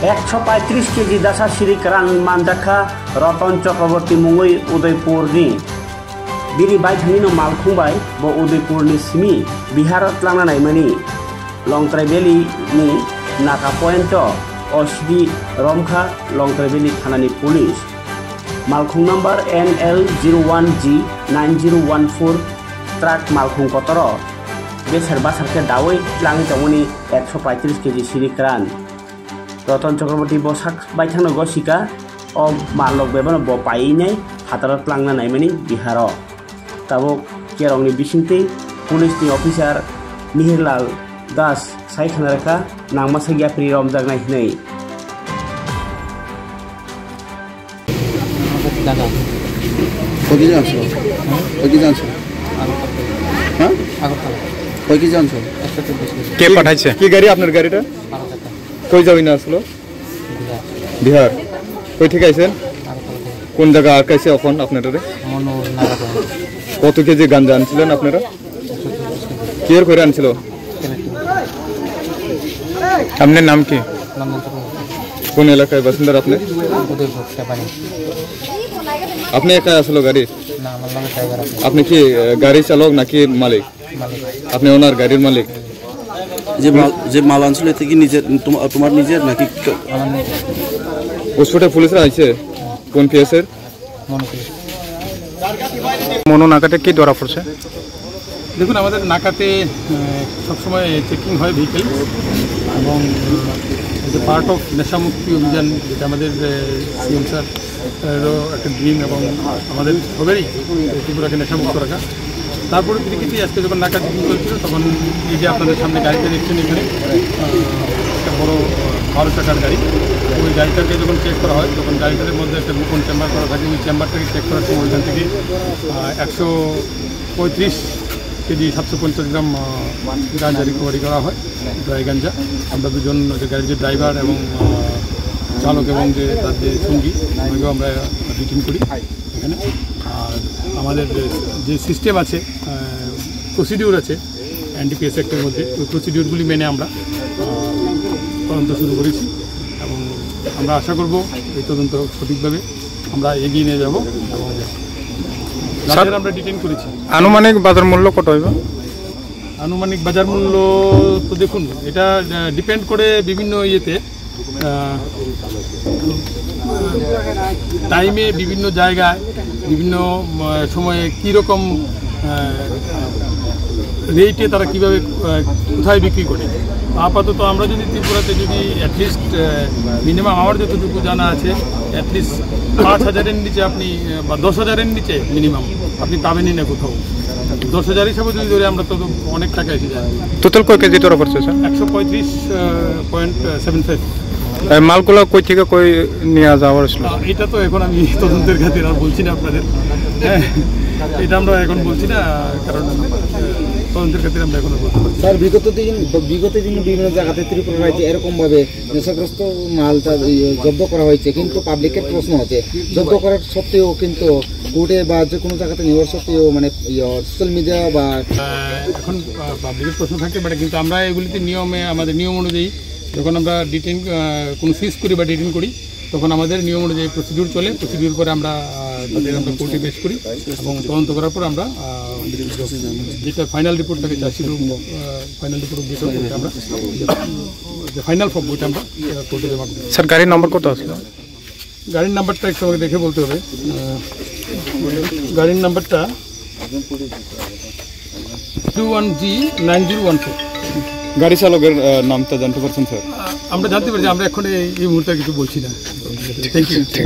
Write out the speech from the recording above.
135 KG দাসা সিরিক run मानजाखा रतन चक्रवर्ती मुङै उदयपुरनि बिरि बायथांनिनो मालखुंबाय बो उदयपुरनि सिमी बिहारत लांनायमोनि लंथ्राइ भेलिनि नाका पॉइंट असिडि रमखा लंथ्राइ भेलि थानानि पुलिस मालखुं नम्बर NL01G 9014 ट्राक मालखुं कतर बेसार बासारके दावै लाङै दावनि 135 केजी सिरिक रान रतन चक्रवर्ती बसाक बायथांनो गसिका अ मालक बेबन ब पाइनै हातारत लांना नायमनि बिहार ताबो केरंनि बिसिंति पुलिसनि अफिसार मिहिरलाल दास सायखानारेखा नांमासा ग्याप्रि रमजागनाय हिनै दादा কই জানছো হ্যাঁ কই কি জানছো কে পাঠাইছে কি গাড়ি আপনার গাড়িটা কই যাবি না আসলো বিহার কই থেকে আইছেন কোন জায়গা আটকাইছে এখন আপনারা কত কেজি গাঞ্জা আনছিলেন আপনারা কিয়ার করে আনছিল আপনার নাম কি কোন এলাকায় বাসিন্দা আপনি আপনি একা আসলো গাড়ি আপনি কি গাড়ি চালক নাকি মালিক আপনি ওনার গাড়ির মালিক যে মাল আনছিল এতে কি নিজের তোমার নিজের নাকি ওসফোটে পুলিশরা আইছে কোন পিএসের মনো নাকাতে কি ধরা পড়ছে দেখুন আমাদের নাকাতে সবসময় চেকিং হয় ভেহিকেল এবং যে পার্ট অফ নেশামুক্তি অভিযান যেটা আমাদের সিএম স্যারেরও একটা ড্রিম এবং আমাদের সবেরই ত্রিপুরাকে নেশামুক্ত রাখা তারপরে ক্রিকেটই আজকে যখন নাকা চেকিং চলছিল তখন এই যে আপনাদের সামনে গাড়িতে দেখছেন এখানে একটা বড় 12 চাকার গাড়ি ওই গাড়িটাকে যখন চেক করা হয় তখন গাড়িটার মধ্যে একটা গোপন চেম্বার করা থাকে ওই চেম্বারটাকে চেক করার সময় ওইখান থেকে 135 কেজি 750 গ্রাম গাঞ্জা রিকভারি করা হয় ড্রাই গাঞ্জা আমরা দুজন গাড়ির যে ড্রাইভার এবং চালক এবং যে তার যে সঙ্গী ওইগুলো আমরা ডিটেইন করি এখানে আর আমাদের যে সিস্টেম আছে প্রসিডিউর আছে NDPS অ্যাক্টের মধ্যে ওই প্রসিডিউরগুলি মেনে আমরা তদন্ত শুরু করেছি এবং আমরা আশা করব এই তদন্ত সঠিকভাবে আমরা এগিয়ে নিয়ে যাব এবং আমরা ডিটেইন করেছি আনুমানিক বাজার মূল্য কত হইবে আনুমানিক বাজার মূল্য তো দেখুন এটা ডিপেন্ড করে বিভিন্ন ইয়েতে টাইমে বিভিন্ন জায়গায় বিভিন্ন সময়ে কীরকম রেটে তারা কীভাবে কোথায় বিক্রি করে আপাতত আমরা যদি ত্রিপুরাতে যদি অ্যাটলিস্ট মিনিমাম আমার যতটুকু জানা আছে অ্যাটলিস্ট 5,000-এর নিচে আপনি বা 10,000-এর নিচে মিনিমাম আপনি পাবেনই না কোথাও 10,000 হিসাবে যদি ধরে আমরা তো অনেক টাকা এসে যায় টোটাল কয় কেজি ধরা পড়ছে স্যার 135.75 মালগুলো কই থেকে কই নিয়ে যাওয়ার ছিল এটা তো এখন আমি তদন্তের খাতির আর বলছি না আপনাদের হ্যাঁ এটা আমরা এখন বলছি না কারণ তদন্তের ক্ষেত্রে আমরা এখন বলতে পারছি স্যার বিগত দিন বিভিন্ন জায়গাতে ত্রিপুরা রাজ্যে এরকমভাবে নেশাগ্রস্ত মালটা জব্দ করা হয়েছে কিন্তু পাবলিকের প্রশ্ন হচ্ছে জব্দ করার সত্ত্বেও কিন্তু কোর্টে বা যে কোনো জায়গাতে নেওয়ার সত্ত্বেও মানে সোশ্যাল মিডিয়া বা এখন পাবলিকের প্রশ্ন থাকে বাট কিন্তু আমরা এগুলিতে নিয়মে আমাদের নিয়ম অনুযায়ী যখন আমরা ডিটেইন কোনো সিজ করি বা ডিটেইন করি তখন আমাদের নিয়ম অনুযায়ী প্রসিডিউর চলে প্রসিডিউর করে আমরা তাদের আমরা কোর্টে পেশ করি এবং তদন্ত করার পর আমরা যেটা ফাইনাল রিপোর্টটাকে চাচ্ছি ফাইনাল রিপোর্ট বিষয় করতে আমরা যে ফাইনাল ফর্ম বইটা আমরা কোর্টে জমা করি স্যার গাড়ির নম্বর কত আসলো গাড়ির নাম্বারটা একটু আমাকে দেখে বলতে হবে গাড়ির নাম্বারটা 21G 9014 গাড়ি চালকের নামটা জানতে পারছেন স্যার আমরা জানতে পারছি আমরা এখন এই মুহূর্তে কিছু বলছি না থ্যাংক ইউ